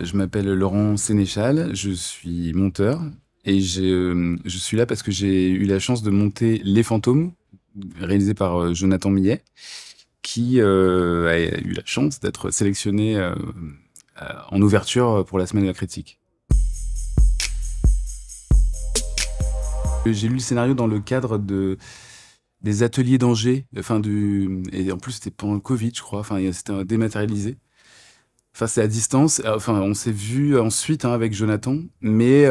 Je m'appelle Laurent Sénéchal, je suis monteur et je suis là parce que j'ai eu la chance de monter Les Fantômes, réalisé par Jonathan Millet, qui a eu la chance d'être sélectionné en ouverture pour la Semaine de la Critique. J'ai lu le scénario dans le cadre des ateliers d'Angers, et en plus c'était pendant le Covid, je crois, enfin c'était dématérialisé. Enfin, c'est à distance. Enfin, on s'est vu ensuite avec Jonathan, mais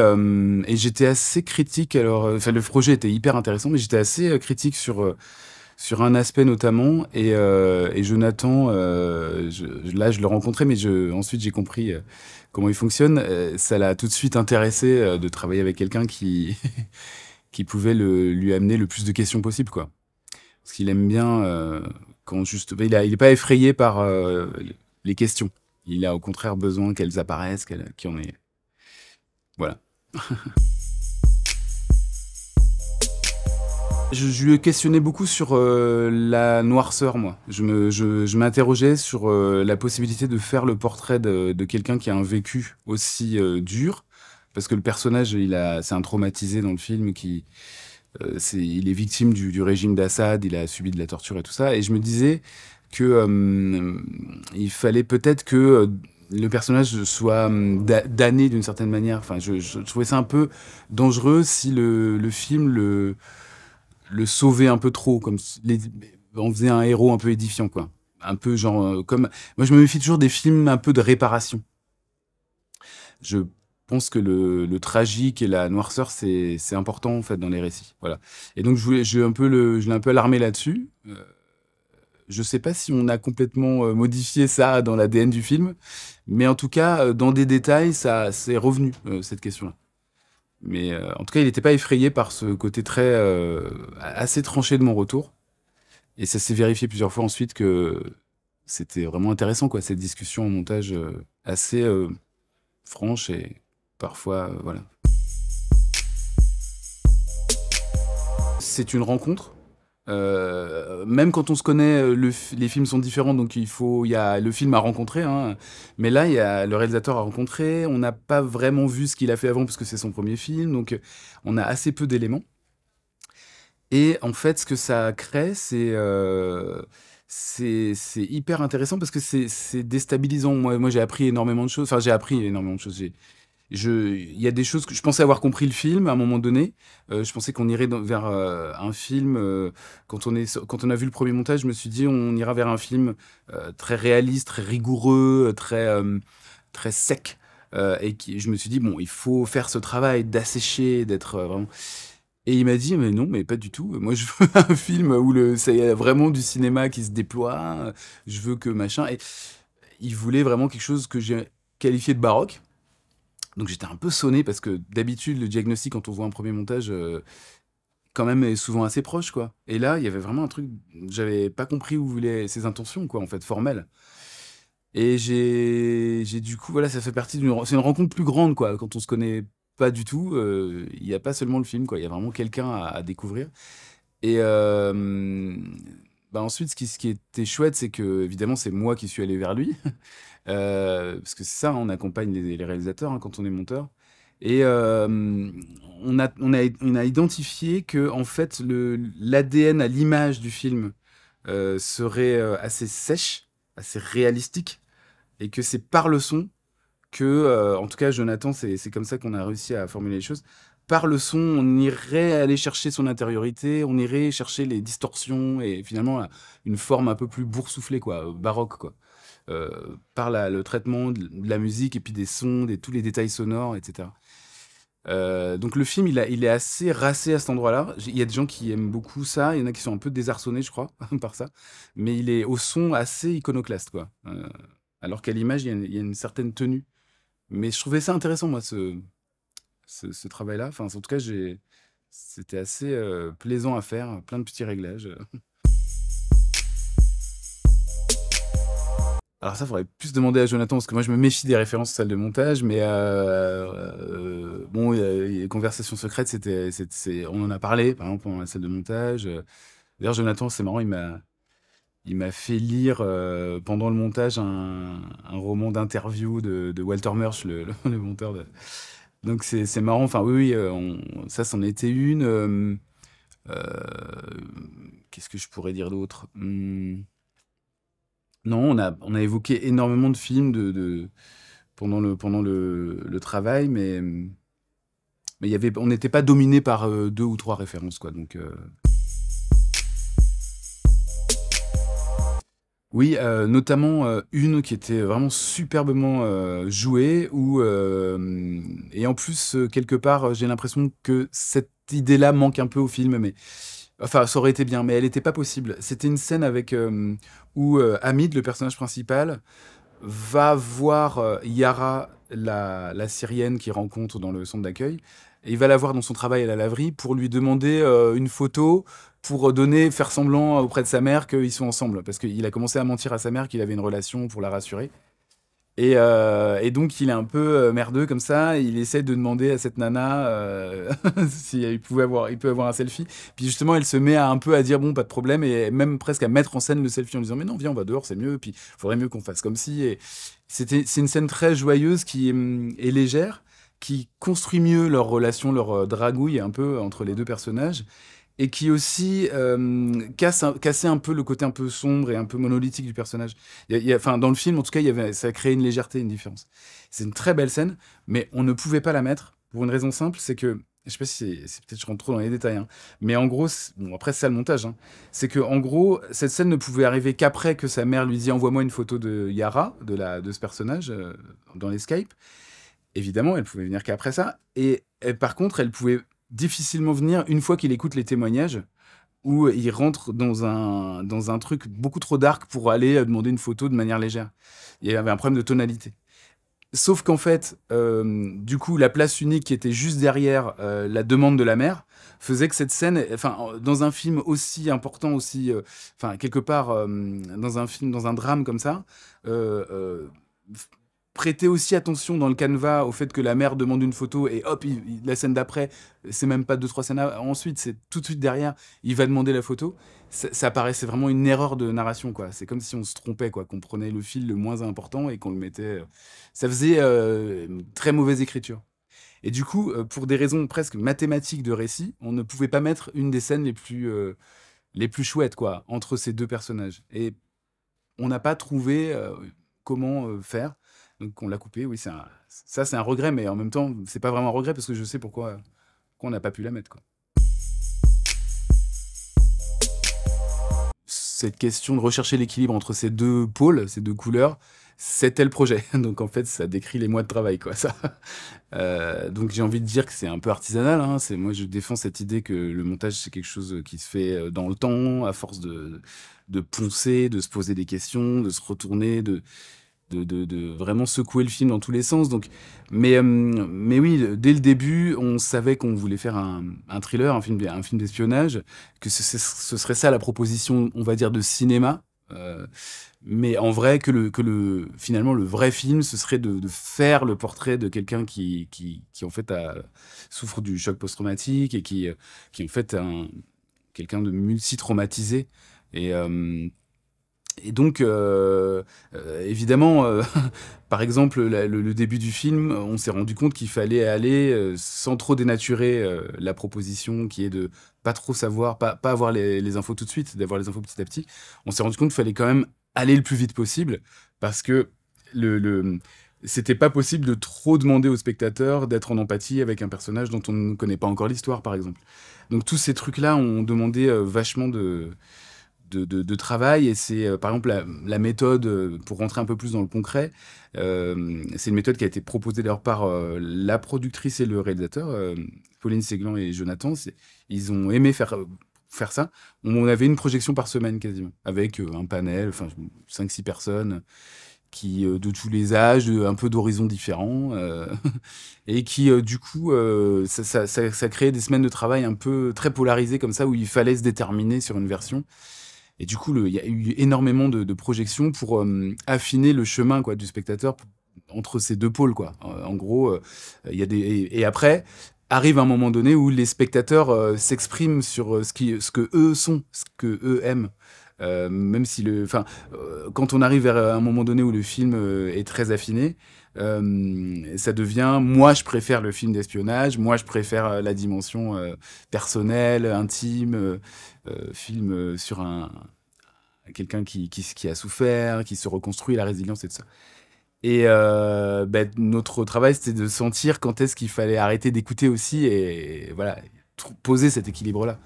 et j'étais assez critique. Alors, enfin, le projet était hyper intéressant, mais j'étais assez critique sur un aspect notamment. Et Jonathan, là, je le rencontrais, mais ensuite j'ai compris comment il fonctionne. Ça l'a tout de suite intéressé de travailler avec quelqu'un qui qui pouvait lui amener le plus de questions possible, quoi. Parce qu'il aime bien quand juste, il est pas effrayé par les questions. Il a au contraire besoin qu'elles apparaissent, qu'il y en ait. Voilà. Je lui ai questionné beaucoup sur la noirceur, moi. Je m'interrogeais sur la possibilité de faire le portrait de quelqu'un qui a un vécu aussi dur. Parce que le personnage, c'est un traumatisé dans le film il est victime du régime d'Assad, il a subi de la torture et tout ça. Et je me disais que il fallait peut-être que le personnage soit damné d'une certaine manière. Enfin, je trouvais ça un peu dangereux si le film le sauvait un peu trop, on faisait un héros un peu édifiant, quoi. Un peu genre comme moi, je me méfie toujours des films un peu de réparation. Je pense que le tragique et la noirceur, c'est important en fait dans les récits. Voilà. Et donc je l'ai un peu alarmé là-dessus. Je sais pas si on a complètement modifié ça dans l'ADN du film, mais en tout cas, dans des détails, ça c'est revenu cette question-là. Mais en tout cas, il n'était pas effrayé par ce côté très assez tranché de mon retour. Et ça s'est vérifié plusieurs fois ensuite que c'était vraiment intéressant, quoi, cette discussion en montage assez franche et parfois, voilà. C'est une rencontre. Même quand on se connaît, les films sont différents, donc il y a le film à rencontrer, hein. Mais là, il y a le réalisateur à rencontrer. On n'a pas vraiment vu ce qu'il a fait avant parce que c'est son premier film, donc on a assez peu d'éléments. Et en fait, ce que ça crée, c'est hyper intéressant parce que c'est déstabilisant. Moi, j'ai appris énormément de choses. Enfin, j'ai appris énormément de choses. Il y a des choses que je pensais avoir compris le film à un moment donné. Je pensais qu'on irait vers un film. Quand on a vu le premier montage, je me suis dit on ira vers un film très réaliste, très rigoureux, très sec. Je me suis dit bon, il faut faire ce travail d'assécher, d'être vraiment. Et il m'a dit mais non, mais pas du tout. Moi, je veux un film où c'est vraiment du cinéma qui se déploie. Je veux que machin. Et il voulait vraiment quelque chose que j'ai qualifié de baroque. Donc j'étais un peu sonné parce que d'habitude, le diagnostic, quand on voit un premier montage, quand même est souvent assez proche, quoi. Et là, il y avait vraiment un truc, j'avais pas compris où voulaient ses intentions, quoi, en fait, formelles. Et j'ai du coup, voilà, ça fait partie c'est une rencontre plus grande, quoi. Quand on se connaît pas du tout, il y a pas seulement le film, quoi. Il y a vraiment quelqu'un à découvrir. Et bah ensuite, ce qui était chouette, c'est que évidemment, c'est moi qui suis allé vers lui. Parce que c'est ça, hein, on accompagne les réalisateurs hein, quand on est monteur. Et on a identifié que en fait l'ADN à l'image du film serait assez sèche, assez réalistique, et que c'est par le son que, en tout cas Jonathan, c'est comme ça qu'on a réussi à formuler les choses. Par le son, on irait aller chercher son intériorité, on irait chercher les distorsions et finalement une forme un peu plus boursouflée, quoi, baroque, quoi. Par le traitement de la musique et puis des sons, tous les détails sonores, etc. Donc le film, il est assez racé à cet endroit-là. Il y a des gens qui aiment beaucoup ça, il y en a qui sont un peu désarçonnés, je crois, par ça. Mais il est au son assez iconoclaste, quoi. Alors qu'à l'image, il y a une certaine tenue. Mais je trouvais ça intéressant, moi, ce travail-là. Enfin, en tout cas, c'était assez plaisant à faire, plein de petits réglages. Alors ça, faudrait plus demander à Jonathan, parce que moi, je me méfie des références salle de montage, mais bon, les conversations secrètes, on en a parlé, par exemple, pendant la salle de montage. D'ailleurs, Jonathan, c'est marrant, il m'a fait lire pendant le montage un roman d'interview de Walter Murch, le monteur de. Donc c'est marrant. Enfin oui, oui, ça c'en était une. Euh, Qu'est-ce que je pourrais dire d'autre? Non, on a évoqué énormément de films pendant le travail, mais on n'était pas dominé par deux ou trois références, quoi. Donc, oui, notamment une qui était vraiment superbement jouée, et en plus, quelque part, j'ai l'impression que cette idée-là manque un peu au film, mais enfin, ça aurait été bien, mais elle n'était pas possible. C'était une scène où Hamid, le personnage principal, va voir Yara, la Syrienne qu'il rencontre dans le centre d'accueil. Et il va la voir dans son travail à la laverie pour lui demander une photo pour faire semblant auprès de sa mère qu'ils sont ensemble. Parce qu'il a commencé à mentir à sa mère qu'il avait une relation pour la rassurer. Et donc, il est un peu merdeux comme ça. Il essaie de demander à cette nana si il peut avoir un selfie. Puis justement, elle se met un peu à dire bon, pas de problème, et même presque à mettre en scène le selfie en disant mais non, viens, on va dehors, c'est mieux. Puis il faudrait mieux qu'on fasse comme si. Et c'est une scène très joyeuse qui est légère, qui construit mieux leur relation, leur dragouille un peu entre les deux personnages et qui aussi cassait un peu le côté un peu sombre et un peu monolithique du personnage. Enfin, dans le film, en tout cas, ça créait une légèreté, une différence. C'est une très belle scène, mais on ne pouvait pas la mettre pour une raison simple, c'est que, je sais pas si peut-être je rentre trop dans les détails, hein, mais en gros, bon, après c'est ça le montage, hein, c'est que en gros, cette scène ne pouvait arriver qu'après que sa mère lui dit envoie-moi une photo de Yara, de ce personnage, dans l'Escape. Évidemment, elle pouvait venir qu'après ça. Et par contre, elle pouvait difficilement venir une fois qu'il écoute les témoignages où il rentre dans un truc beaucoup trop dark pour aller demander une photo de manière légère. Il y avait un problème de tonalité. Sauf qu'en fait, du coup, la place unique qui était juste derrière la demande de la mère faisait que cette scène, enfin, dans un film aussi important, enfin, quelque part, dans un film, dans un drame comme ça, euh, euh, prêter aussi attention dans le canevas au fait que la mère demande une photo et hop, la scène d'après, c'est même pas deux, trois scènes ensuite, c'est tout de suite derrière, il va demander la photo. Ça paraissait vraiment une erreur de narration, quoi. C'est comme si on se trompait, quoi, qu'on prenait le fil le moins important et qu'on le mettait. Ça faisait très mauvaise écriture. Et du coup, pour des raisons presque mathématiques de récit, on ne pouvait pas mettre une des scènes les plus chouettes, quoi, entre ces deux personnages. Et on n'a pas trouvé comment faire. Donc on l'a coupé. Oui, ça c'est un regret, mais en même temps, c'est pas vraiment un regret parce que je sais pourquoi on n'a pas pu la mettre, quoi. Cette question de rechercher l'équilibre entre ces deux pôles, ces deux couleurs, c'était le projet. Donc en fait, ça décrit les mois de travail, quoi. Ça. Donc j'ai envie de dire que c'est un peu artisanal, hein. Moi, je défends cette idée que le montage, c'est quelque chose qui se fait dans le temps, à force de poncer, de se poser des questions, de se retourner, de vraiment secouer le film dans tous les sens. Donc, mais oui, dès le début, on savait qu'on voulait faire un thriller, un film d'espionnage, que ce serait ça la proposition, on va dire, de cinéma. Mais en vrai, finalement, le vrai film, ce serait de faire le portrait de quelqu'un qui en fait souffre du choc post-traumatique et qui en fait quelqu'un de multi-traumatisé. Et donc, évidemment, par exemple, le début du film, on s'est rendu compte qu'il fallait aller sans trop dénaturer la proposition qui est de pas trop savoir, pas avoir les infos tout de suite, d'avoir les infos petit à petit. On s'est rendu compte qu'il fallait quand même aller le plus vite possible parce que c'était pas possible de trop demander au spectateur d'être en empathie avec un personnage dont on ne connaît pas encore l'histoire, par exemple. Donc tous ces trucs-là ont demandé vachement de travail et c'est par exemple la méthode pour rentrer un peu plus dans le concret, c'est une méthode qui a été proposée d'ailleurs par la productrice et le réalisateur, Pauline Séglan et Jonathan. Ils ont aimé faire ça. On avait une projection par semaine quasiment avec un panel, enfin 5-6 personnes qui de tous les âges, un peu d'horizons différents, et qui du coup ça créait des semaines de travail un peu très polarisées comme ça où il fallait se déterminer sur une version. Et du coup, il y a eu énormément de projections pour affiner le chemin, quoi, du spectateur entre ces deux pôles, quoi. En gros, il y a et après arrive un moment donné où les spectateurs s'expriment sur ce que eux sont, ce que eux aiment. Même si quand on arrive vers un moment donné où le film est très affiné, ça devient, moi je préfère le film d'espionnage, moi je préfère la dimension personnelle, intime, film sur quelqu'un qui a souffert, qui se reconstruit, la résilience et tout ça. Et notre travail, c'était de sentir quand est-ce qu'il fallait arrêter d'écouter aussi et voilà, poser cet équilibre-là.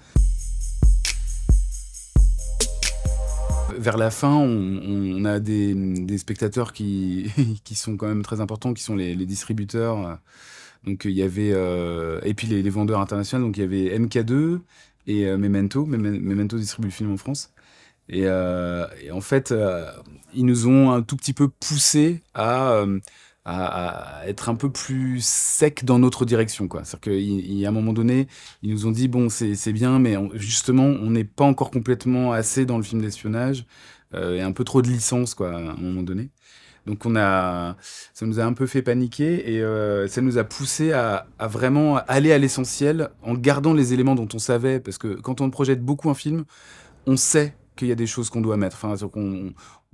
Vers la fin, on a des spectateurs qui sont quand même très importants, qui sont les distributeurs. Donc il y avait et puis les vendeurs internationaux. Donc il y avait MK2 et Memento. Memento distribue le film en France. Et en fait, ils nous ont un tout petit peu poussé à être un peu plus sec dans notre direction, quoi. C'est-à-dire qu'à un moment donné, ils nous ont dit, bon, c'est bien, mais justement, on n'est pas encore complètement assez dans le film d'espionnage, et un peu trop de licence, quoi, à un moment donné. Donc ça nous a un peu fait paniquer et ça nous a poussé à vraiment aller à l'essentiel en gardant les éléments dont on savait, parce que quand on projette beaucoup un film, on sait qu'il y a des choses qu'on doit mettre. Enfin,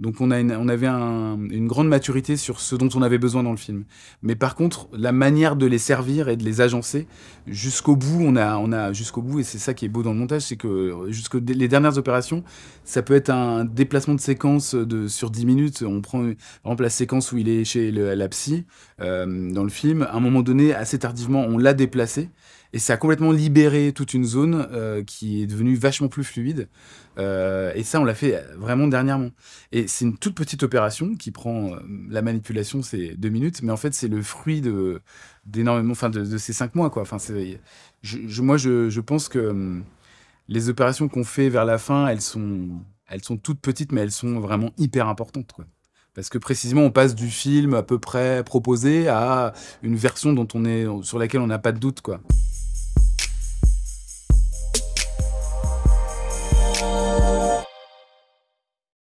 donc on avait une grande maturité sur ce dont on avait besoin dans le film. Mais par contre, la manière de les servir et de les agencer, jusqu'au bout, on a jusqu'au bout, et c'est ça qui est beau dans le montage, c'est que les dernières opérations, ça peut être un déplacement de séquence sur 10 minutes. On prend, par exemple, la séquence où il est chez la psy, dans le film. À un moment donné, assez tardivement, on l'a déplacé. Et ça a complètement libéré toute une zone qui est devenue vachement plus fluide. Et ça, on l'a fait vraiment dernièrement. Et c'est une toute petite opération qui prend... la manipulation, c'est 2 minutes. Mais en fait, c'est le fruit d'énormément... Enfin, de ces 5 mois, quoi. Enfin, moi, je pense que les opérations qu'on fait vers la fin, elles sont toutes petites, mais elles sont vraiment hyper importantes, quoi. Parce que précisément, on passe du film à peu près proposé à une version sur laquelle on n'a pas de doute, quoi.